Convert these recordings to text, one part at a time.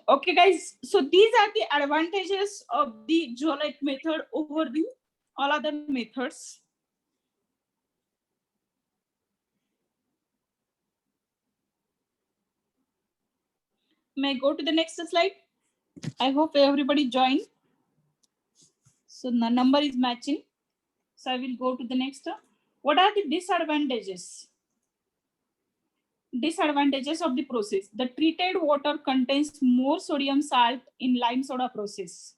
Okay, guys. So these are the advantages of the zeolite method over the all other methods. May I go to the next slide? I hope everybody joined. So the number is matching. So I will go to the next. What are the disadvantages? Disadvantages of the process. The treated water contains more sodium salt in lime soda process.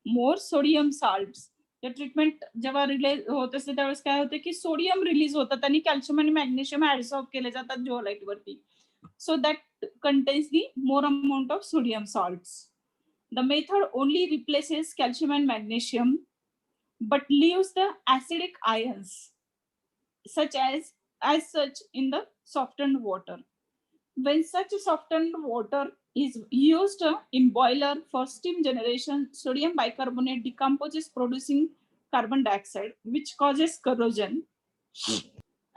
More sodium salts. The treatment जेव्हा release होत असते त्यावेळेस काय होतं की sodium release होतात आणि calcium आणि मॅग्नेशियम ऍडसॉर्ब केले जातात जिओलाइट वरती. So that contains the more amount of sodium salts. The method only replaces calcium and magnesium but leaves the acidic ions such as such in the softened water. When such softened water is used in boiler for steam generation, sodium bicarbonate decomposes producing carbon dioxide, which causes corrosion,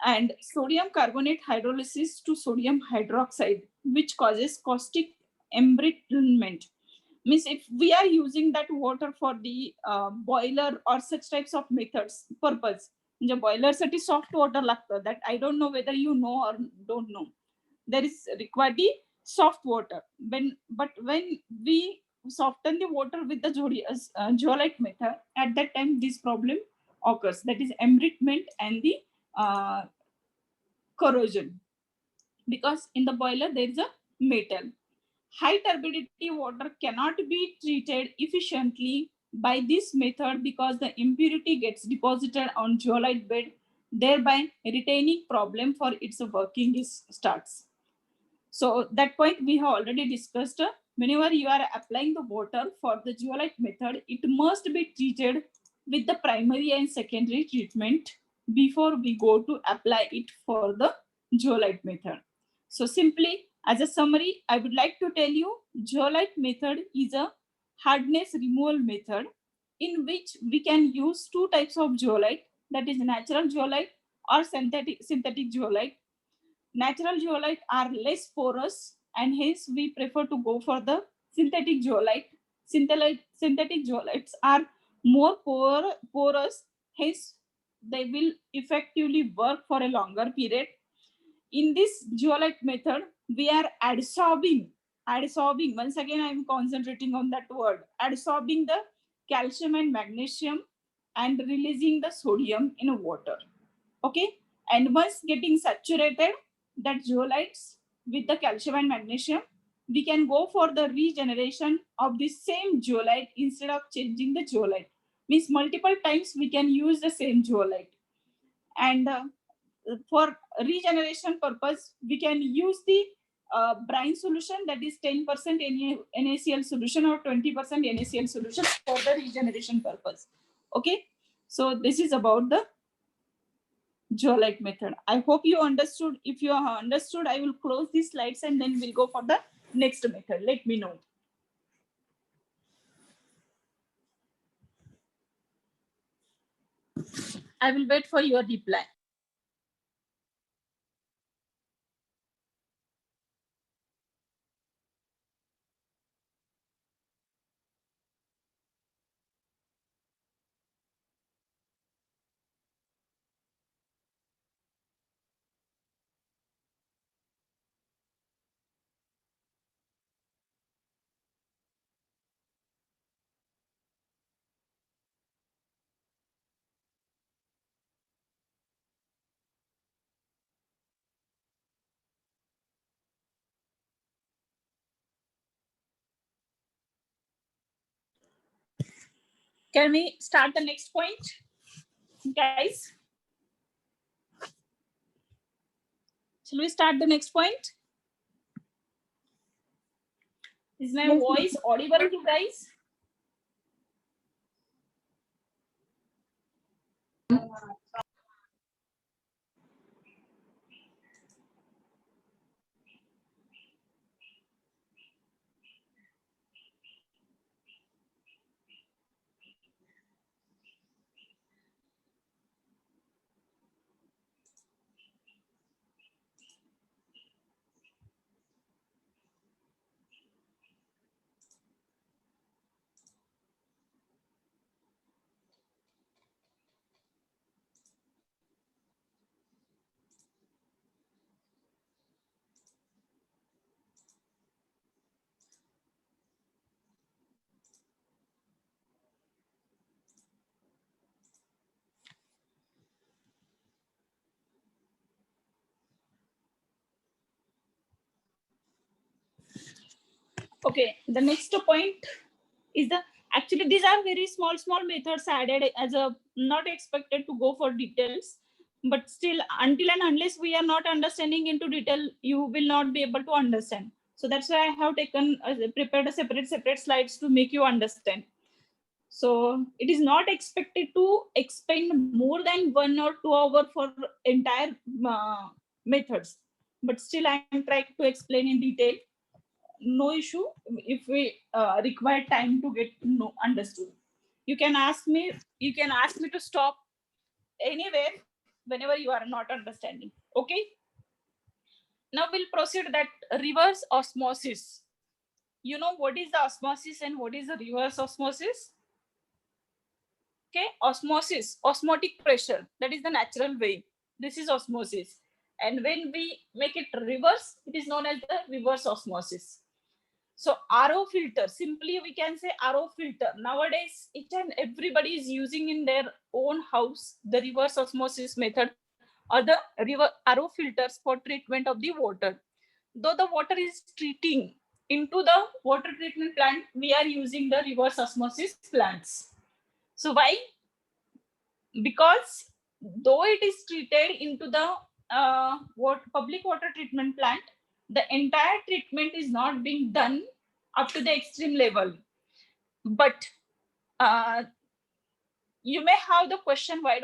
and sodium carbonate hydrolysis to sodium hydroxide, which causes caustic embrittlement. Means if we are using that water for the boiler or such types of methods purpose, म्हणजे boiler साठी soft water लागतं, that I don't know whether you know or don't know. There is required the soft water. But when we soften the water with the zeolite method, at that time this problem occurs, that is embrittlement and the corrosion, because in the boiler there is a metal. High turbidity water cannot be treated efficiently by this method because the impurity gets deposited on zeolite bed, thereby retaining problem for its working starts. So that point we have already discussed. Whenever you are applying the water for the zeolite method, it must be treated with the primary and secondary treatment before we go to apply it for the zeolite method. So simply as a summary, I would like to tell you zeolite method is a hardness removal method in which we can use two types of zeolite, that is natural zeolite or synthetic zeolite. Natural zeolite are less porous and hence we prefer to go for the synthetic zeolite. Synthetic zeolites are more porous, hence they will effectively work for a longer period. In this zeolite method, we are adsorbing, once again I'm concentrating on that word, adsorbing the calcium and magnesium and releasing the sodium in water. Okay, and once getting saturated that zeolites with the calcium and magnesium, we can go for the regeneration of the same zeolite instead of changing the zeolite. Means multiple times we can use the same zeolite. And for regeneration purpose, we can use the brine solution, that is 10% NaCl solution or 20% NaCl solution for the regeneration purpose. Okay, so this is about the zeolite method. I hope you understood. If you have understood, I will close these slides and then we'll go for the next method. Let me know. I will wait for your reply. Can we start the next point, guys? Shall we start the next point? Is my voice audible to you guys? Okay, the next point is the, actually these are very small methods added as a, not expected to go for details, but still until and unless we are not understanding into detail, you will not be able to understand. So that's why I have taken prepared a separate slides to make you understand. So it is not expected to expend more than 1 or 2 hours for entire methods, but still I am trying to explain in detail. No issue if we require time to get understood. You can ask me to stop anywhere whenever you are not understanding. Okay, now we'll proceed that reverse osmosis. You know what is the osmosis and what is the reverse osmosis? Okay, osmosis, osmotic pressure, that is the natural way. This is osmosis, and when we make it reverse, it is known as the reverse osmosis. So RO filter, simply we can say RO filter. Nowadays, each and everybody is using in their own house the reverse osmosis method or the RO filters for treatment of the water. Though the water is treating into the water treatment plant, we are using the reverse osmosis plants. So why? Because though it is treated into the public water treatment plant, the entire treatment is not being done up to the extreme level. But you may have the question, why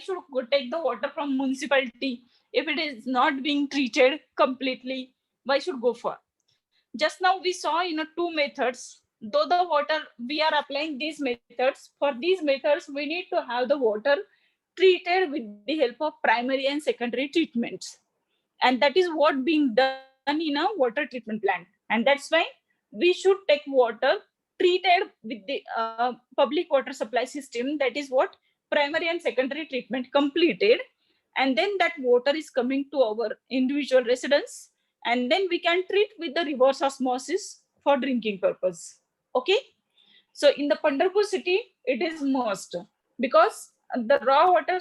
should go take the water from municipality if it is not being treated completely? Why should go for? Just now we saw two methods. Though the water, we are applying these methods. For these methods, we need to have the water treated with the help of primary and secondary treatments. And that is what being done in a water treatment plant. And that's why we should take water treated with the public water supply system. That is what primary and secondary treatment completed. And then that water is coming to our individual residence. And then we can treat with the reverse osmosis for drinking purpose. Okay. So in the Pandharpur city, it is must, because the raw water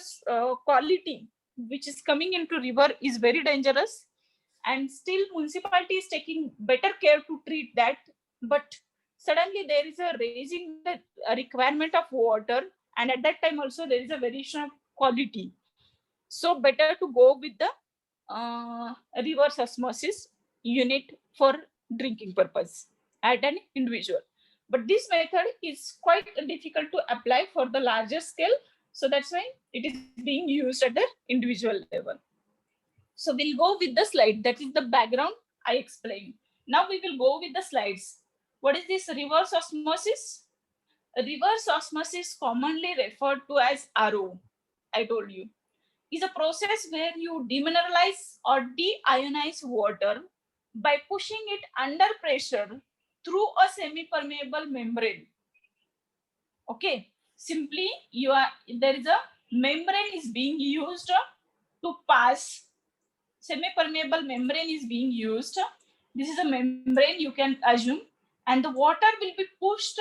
quality which is coming into river is very dangerous, and still municipality is taking better care to treat that. But suddenly there is a raising the requirement of water, and at that time also there is a variation of quality. So better to go with the reverse osmosis unit for drinking purpose at an individual. But this method is quite difficult to apply for the larger scale. So that's why it is being used at the individual level. So we'll go with the slide. That is the background I explained. Now we will go with the slides. What is this reverse osmosis? Reverse osmosis, commonly referred to as RO, I told you, is a process where you demineralize or deionize water by pushing it under pressure through a semi-permeable membrane. Okay, simply there is a membrane is being used to pass. Semi-permeable membrane is being used. This is a membrane, you can assume, and the water will be pushed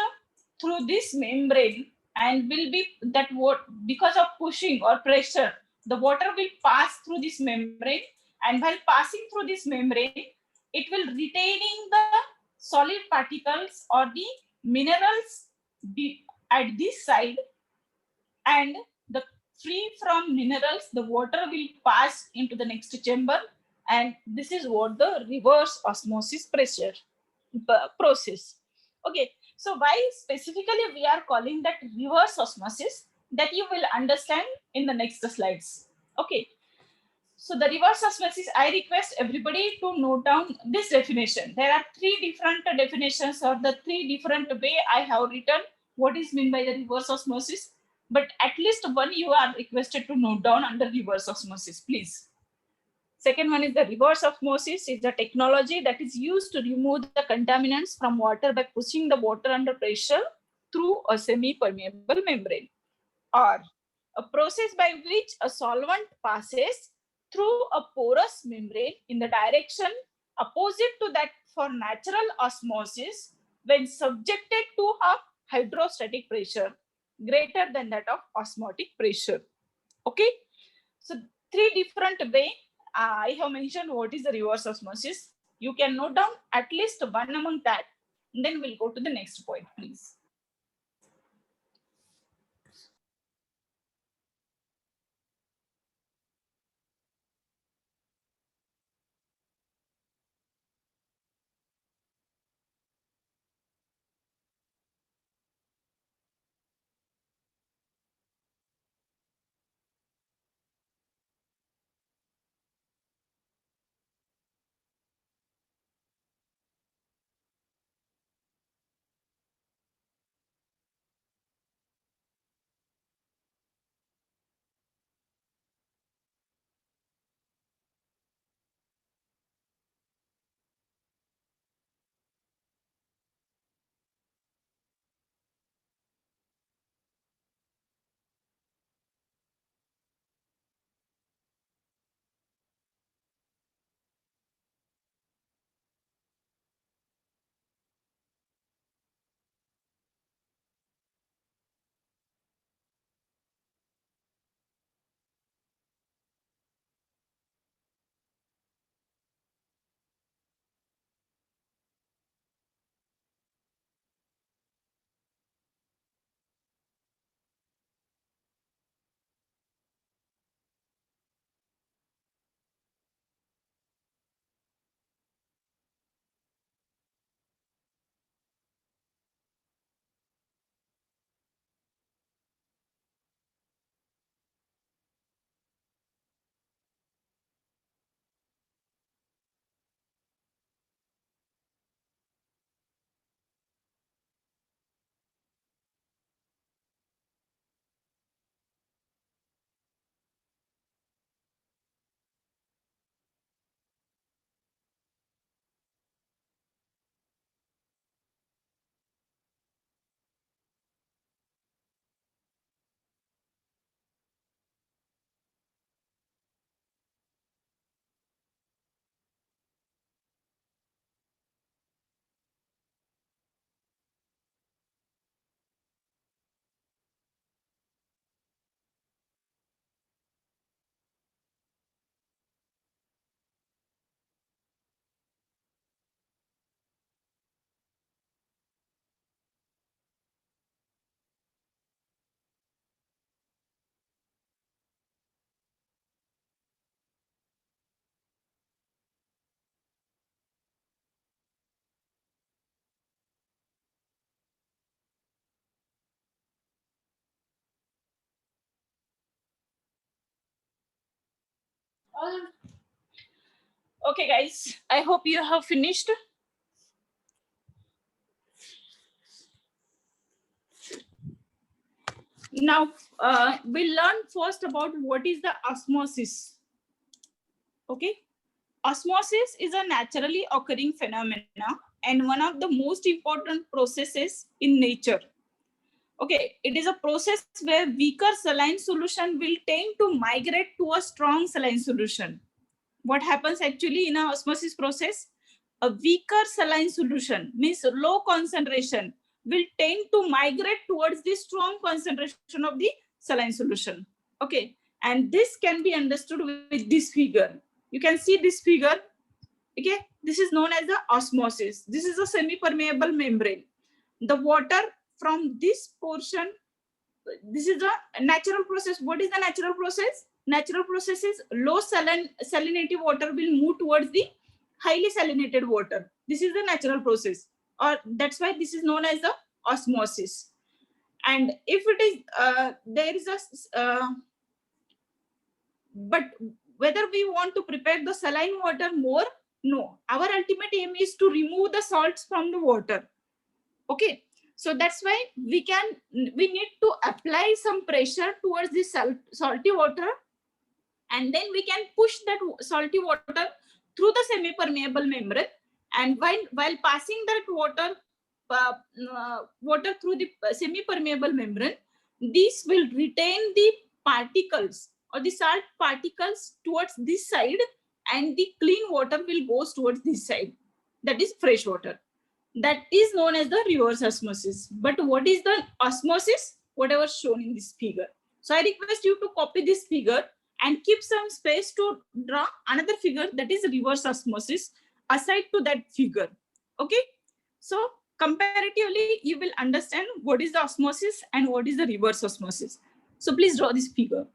through this membrane, and will be that what, because of pushing or pressure, the water will pass through this membrane, and while passing through this membrane, it will retaining the solid particles or the minerals at this side, and the free from minerals, the water will pass into the next chamber, and this is what the reverse osmosis pressure process. Okay, so why specifically we are calling that reverse osmosis, that you will understand in the next slides. Okay, so the reverse osmosis, I request everybody to note down this definition. There are three different definitions, or the three different way I have written what is meant by the reverse osmosis. But at least one you are requested to note down under reverse osmosis, please. Second one is the reverse osmosis. Is a technology that is used to remove the contaminants from water by pushing the water under pressure through a semi-permeable membrane, or a process by which a solvent passes through a porous membrane in the direction opposite to that for natural osmosis when subjected to a hydrostatic pressure greater than that of osmotic pressure. Okay, so three different way I have mentioned what is the reverse osmosis. You can note down at least one among that, and then we'll go to the next point, please. Okay, guys, I hope you have finished. Now, we'll learn first about what is the osmosis. Okay, osmosis is a naturally occurring phenomena and one of the most important processes in nature. Okay, it is a process where weaker saline solution will tend to migrate to a strong saline solution. What happens actually in a osmosis process? A weaker saline solution, means low concentration, will tend to migrate towards the strong concentration of the saline solution. Okay, and this can be understood with this figure. You can see this figure. Okay, this is known as the osmosis. This is a semi-permeable membrane. The water from this portion, this is a natural process. What is the natural process? Natural process is low salinity water will move towards the highly salinated water. This is the natural process, or that's why this is known as the osmosis. And if it is there is a but whether we want to prepare the saline water more, no, our ultimate aim is to remove the salts from the water. Okay, so that's why we need to apply some pressure towards this salty water, and then we can push that salty water through the semi-permeable membrane. And while passing that water through the semi-permeable membrane, this will retain the particles or the salt particles towards this side, and the clean water will go towards this side, that is fresh water. That is known as the reverse osmosis. But what is the osmosis? Whatever shown in this figure. So I request you to copy this figure and keep some space to draw another figure, that is reverse osmosis, aside to that figure. Okay, so comparatively you will understand what is the osmosis and what is the reverse osmosis. So please draw this figure.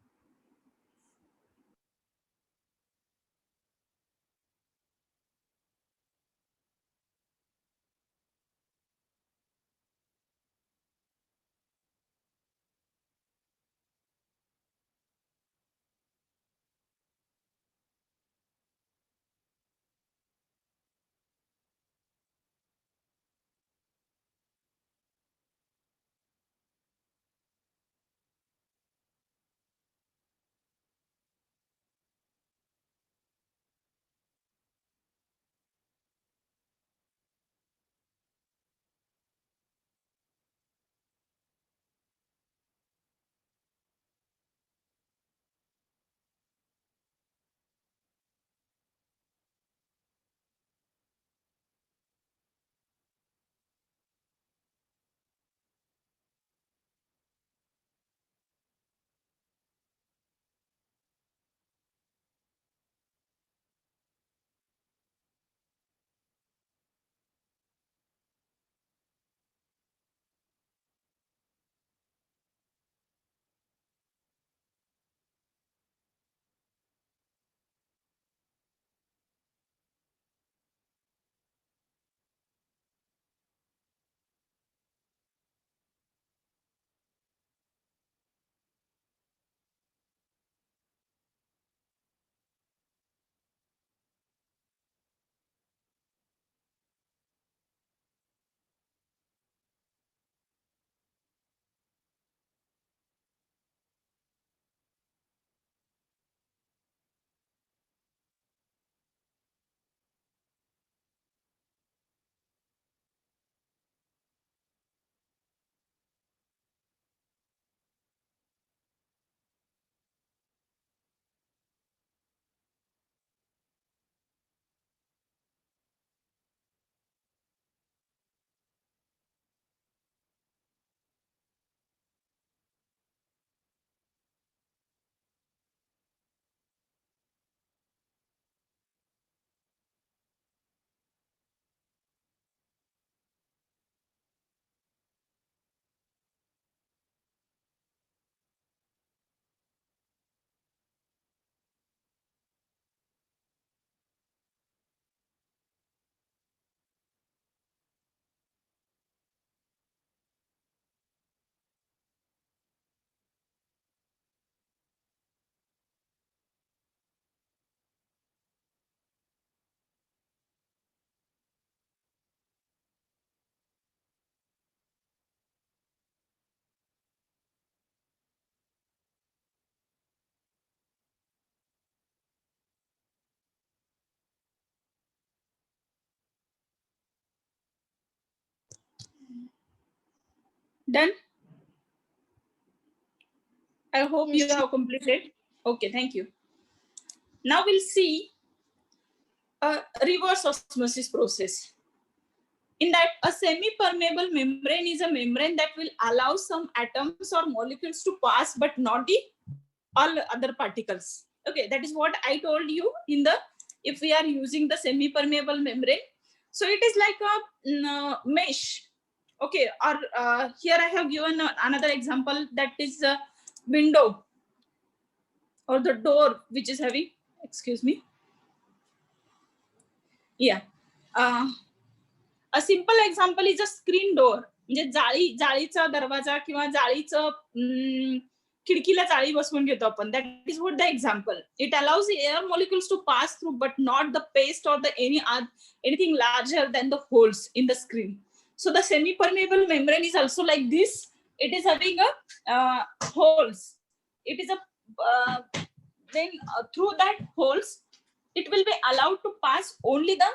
Done? I hope you have completed. Okay, thank you. Now we'll see a reverse osmosis process. In that, a semi-permeable membrane is a membrane that will allow some atoms or molecules to pass, but not the all other particles. Okay, that is what I told you in the, if we are using the semi-permeable membrane. So it is like a mesh Okay, or here I have given another example, that is a window or the door which is having, excuse me, yeah, uh, a simple example is a screen door. म्हणजे जाळीचा दरवाजा किंवा जाळीचं खिडकीला जाळी बसवून घेतो आपण. That is what the example. It allows air molecules to pass through, but not the paste or the anything larger than the holes in the screen. So the semi-permeable membrane is also like this. It is having a holes. It is a then through that holes, it will be allowed to pass only the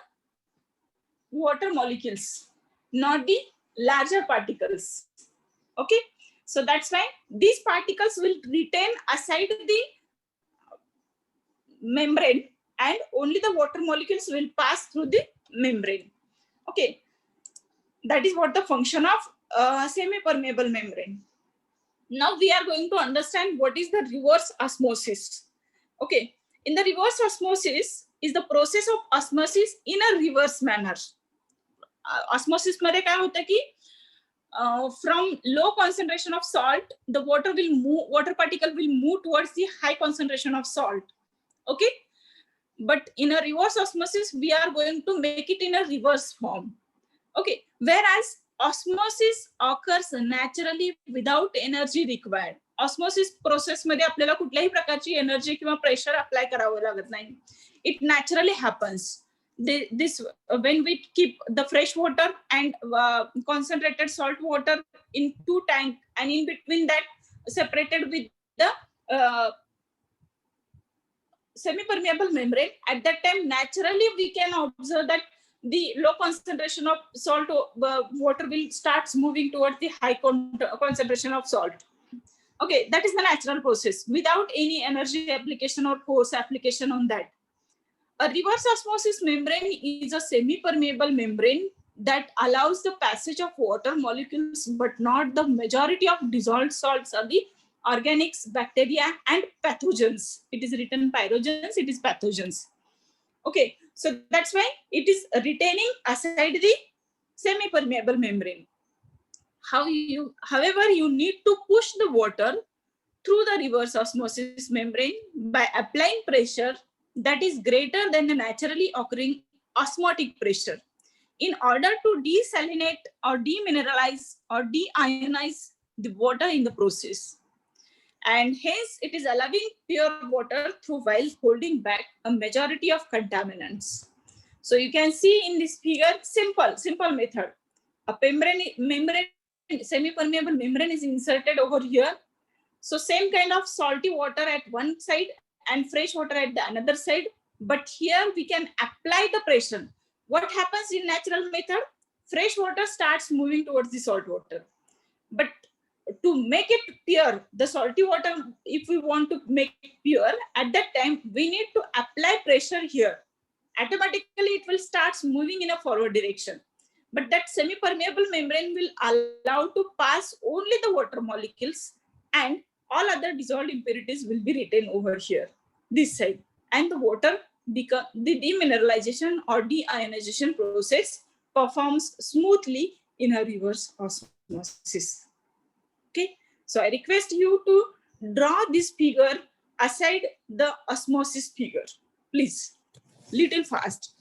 water molecules, not the larger particles. Okay, so that's why these particles will retain aside the membrane, and only the water molecules will pass through the membrane. Okay, that is what the function of semi-permeable membrane. Now we are going to understand what is the reverse osmosis. Okay, in the reverse osmosis is the process of osmosis in a reverse manner. Osmosis मध्ये काय होतं की from low concentration of salt, the water particle will move towards the high concentration of salt. Okay, but in a reverse osmosis we are going to make it in a reverse form. Okay, whereas osmosis occurs naturally without energy required. Osmosis process मध्ये आपल्याला कुठल्याही प्रकारची energy किंवा pressure apply करावं लागत नाही. It naturally happens. This when we keep the fresh water and concentrated salt water in two tank, and in between that separated with the semi-permeable membrane, at that time naturally we can observe that the low concentration of salt water will starts moving towards the high concentration of salt. Okay, that is the natural process without any energy application or force application on that. A reverse osmosis membrane is a semi-permeable membrane that allows the passage of water molecules, but not the majority of dissolved salts or the organics, bacteria, and pathogens. It is written pyrogens, it is pathogens. Okay, so that's why it is retaining aside the semi-permeable membrane. However, you need to push the water through the reverse osmosis membrane by applying pressure that is greater than the naturally occurring osmotic pressure in order to desalinate or demineralize or deionize the water in the process. And hence it is allowing pure water through while holding back a majority of contaminants. So you can see in this figure, simple method. A membrane, semi-permeable membrane is inserted over here. So same kind of salty water at one side and fresh water at the another side. But here we can apply the pressure. What happens in natural method? Fresh water starts moving towards the salt water. But to make it pure, the salty water, if we want to make it pure, at that time we need to apply pressure here. Automatically it will start moving in a forward direction. But that semi-permeable membrane will allow to pass only the water molecules, and all other dissolved impurities will be retained over here, this side, and the water become the demineralization or deionization process performs smoothly in a reverse osmosis. Okay, so I request you to draw this figure aside the osmosis figure, please, little fast.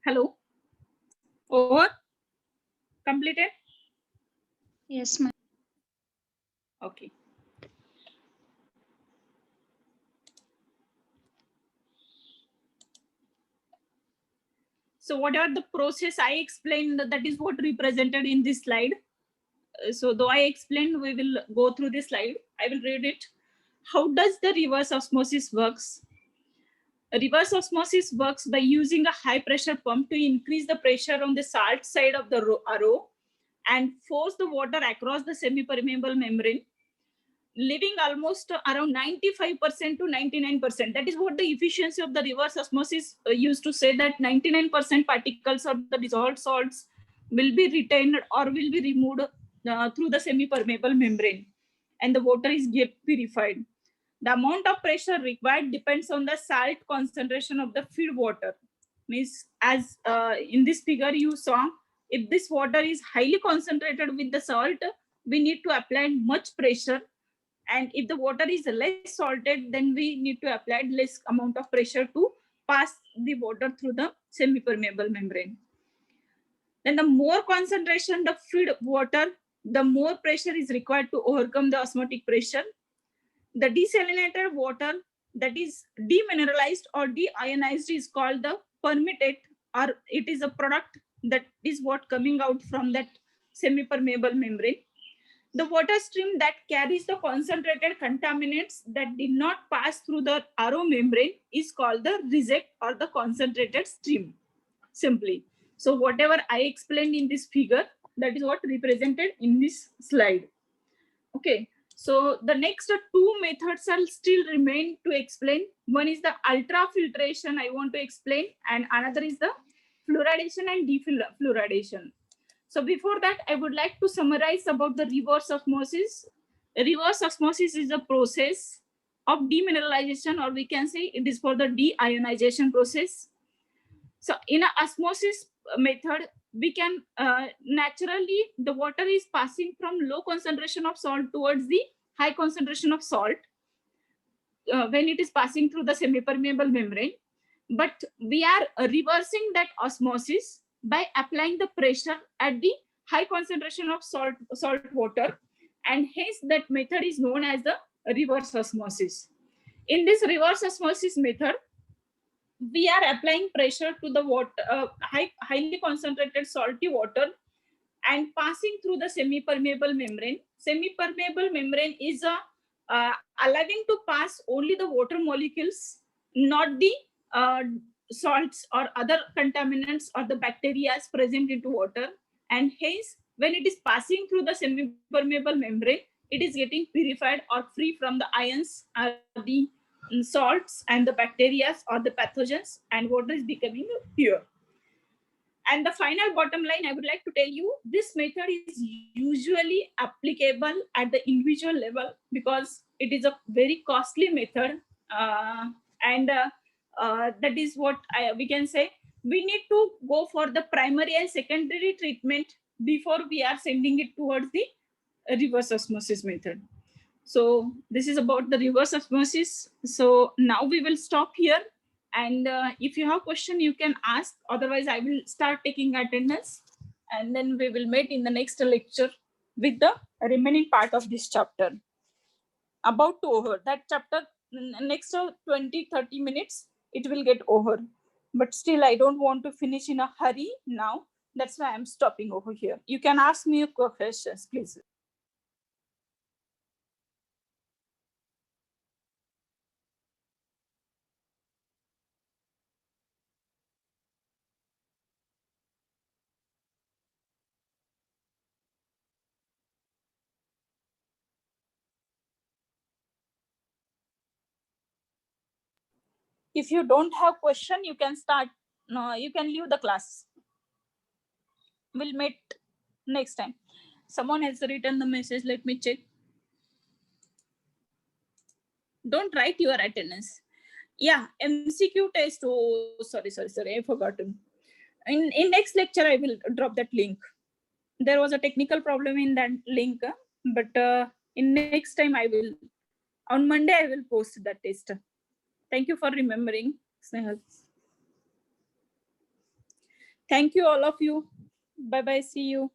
Hello? Over? Completed? Yes, ma'am. Okay. So whatever the process I explained, that is what represented in this slide. So though I explained, we will go through this slide. I will read it. How does the reverse osmosis works? Reverse osmosis works by using a high pressure pump to increase the pressure on the salt side of the RO and force the water across the semi-permeable membrane, leaving almost around 95% to 99%. That is what the efficiency of the reverse osmosis used to say, that 99% particles of the dissolved salts will be retained or will be removed through the semi-permeable membrane, and the water is get purified. The amount of pressure required depends on the salt concentration of the feed water. Means, as in this figure you saw, if this water is highly concentrated with the salt, we need to apply much pressure, and if the water is less salted, then we need to apply less amount of pressure to pass the water through the semi-permeable membrane. Then the more concentration the feed water, the more pressure is required to overcome the osmotic pressure. The desalinated water that is demineralized or deionized is called the permeate, or it is a product that is what coming out from that semi-permeable membrane. The water stream that carries the concentrated contaminants that did not pass through the RO membrane is called the reject or the concentrated stream, simply. So whatever I explained in this figure, that is what represented in this slide. Okay, so the next two methods are still remain to explain. One is the ultrafiltration I want to explain, and another is the fluoridation and defluoridation. So before that, I would like to summarize about the reverse osmosis. Reverse osmosis is a process of demineralization, or we can say it is for the deionization process. So in a osmosis method, we can naturally, the water is passing from low concentration of salt towards the high concentration of salt when it is passing through the semi-permeable membrane. But we are reversing that osmosis by applying the pressure at the high concentration of salt water, and hence that method is known as the reverse osmosis. In this reverse osmosis method, we are applying pressure to the water, highly concentrated salty water, and passing through the semi-permeable membrane. Semi-permeable membrane is allowing to pass only the water molecules, not the uh, salts or other contaminants or the bacteria present into water. And hence, when it is passing through the semi-permeable membrane, it is getting purified or free from the ions, the salts and the bacteria or the pathogens, and water is becoming pure. And the final bottom line, I would like to tell you, this method is usually applicable at the individual level because it is a very costly method. And that is what we can say. We need to go for the primary and secondary treatment before we are sending it towards the reverse osmosis method. So this is about the reverse osmosis. So now we will stop here. And if you have question, you can ask. Otherwise, I will start taking attendance. And then we will meet in the next lecture with the remaining part of this chapter. About to over. That chapter, next 20-30 minutes, it will get over. But still, I don't want to finish in a hurry now. That's why I'm stopping over here. You can ask me questions, please. If you don't have question, you can start. No, you can leave the class. We'll meet next time. Someone has written the message. Let me check. Don't write your attendance. Yeah, MCQ test. Oh, sorry. I forgot. In next lecture, I will drop that link. There was a technical problem in that link, but in next time I will. On Monday, I will post that test. Thank you for remembering, Snehal. Thank you all of you. Bye bye. See you.